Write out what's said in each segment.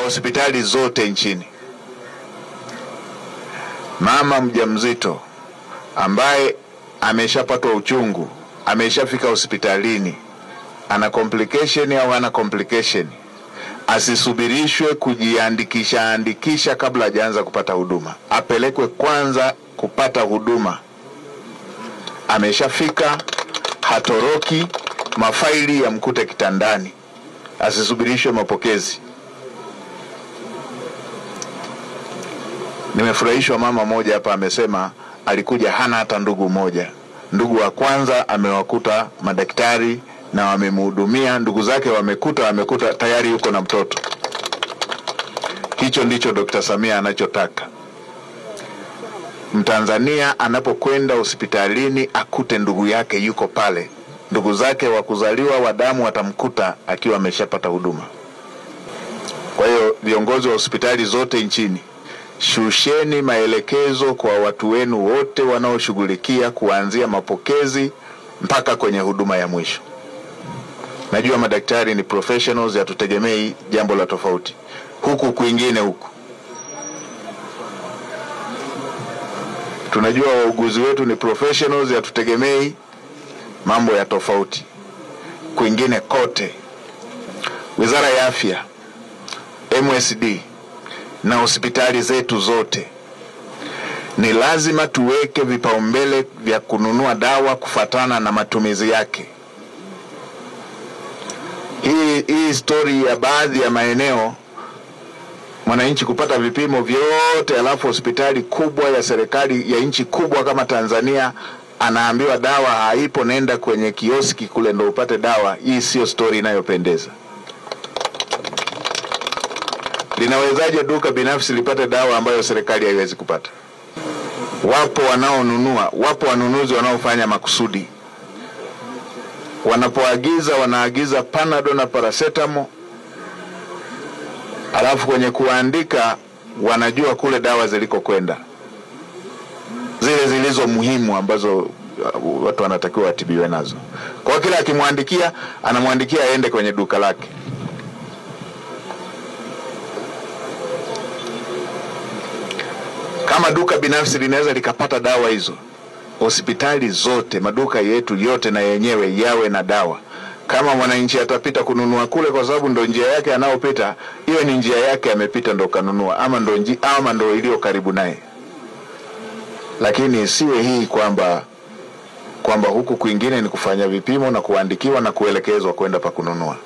hospitali zote nchini, mama mjamzito ambaye ameshapatwa uchungu, ameshafika hospitalini, ana complication au hana complication, asisubirishwe kujiandikisha kabla hajaanza kupata huduma. Apelekwe kwanza kupata huduma. Ameshafika, hatoroki, mafaili ya mkute kitandani, asisubirishwe mapokezi. Nimefurahishwa mama moja hapa amesema alikuja hana hata ndugu moja. Ndugu wa kwanza amewakuta madaktari na wamemhudumia, ndugu zake wamekuta tayari yuko na mtoto. Hicho ndicho Dr. Samia anachotaka. Mtanzania anapokwenda hospitalini akute ndugu yake yuko pale. Ndugu zake wa kuzaliwa wa damu watamkuta akiwa ameshapata huduma. Kwa hiyo viongozi wa hospitali zote nchini, shusheni maelekezo kwa watu wenu wote wanaoshughulikia kuanzia mapokezi mpaka kwenye huduma ya mwisho. Najua madaktari ni professionals, hatutegemei jambo la tofauti. Huku kwingine huku tunajua wauguzi wetu ni professionals, hatutegemei mambo ya tofauti. Kwingine kote, Wizara ya Afya, MSD na hospitali zetu zote, ni lazima tuweke vipaumbele vya kununua dawa kufatana na matumizi yake. Hii story ya baadhi ya maeneo mwananchi kupata vipimo vyote alafu hospitali kubwa ya serikali ya nchi kubwa kama Tanzania anaambiwa dawa haipo, nenda kwenye kioski kule ndo upate dawa. Hii sio story inayopendeza. Linawezaje duka binafsi lipate dawa ambayo serikali haiwezi kupata? Wapo wanaonunua, wapo wanunuzi wanaofanya makusudi. Wanapoagiza wanaagiza Panadol na paracetamol, alafu kwenye kuandika wanajua kule dawa ziliko kwenda, zile zilizo muhimu ambazo watu wanatakiwa watibiwe nazo. Kwa kila akimwandikia, anamwandikia aende kwenye duka lake. Kama duka binafsi linaweza likapata dawa hizo, hospitali zote, maduka yetu yote na yenyewe yawe na dawa. Kama mwananchi atapita kununua kule kwa sababu ndo njia yake anaopita, hiyo ni njia yake amepita ndo kanunua, ama ndo iliyo karibu naye. Lakini isiwe hii kwamba huku kwingine ni kufanya vipimo na kuandikiwa na kuelekezwa kwenda pa kununua.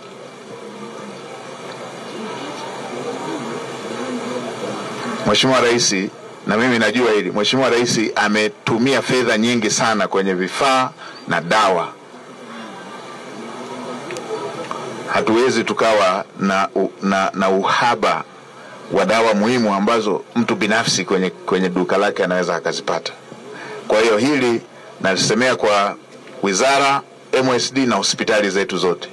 Mheshimiwa Rais, na mimi najua hili, Mheshimiwa Rais ametumia fedha nyingi sana kwenye vifaa na dawa. Hatuwezi tukawa na uhaba wa dawa muhimu ambazo mtu binafsi kwenye duka lake anaweza akazipata. Kwa hiyo hili nalisemea kwa wizara, MSD na hospitali zetu zote.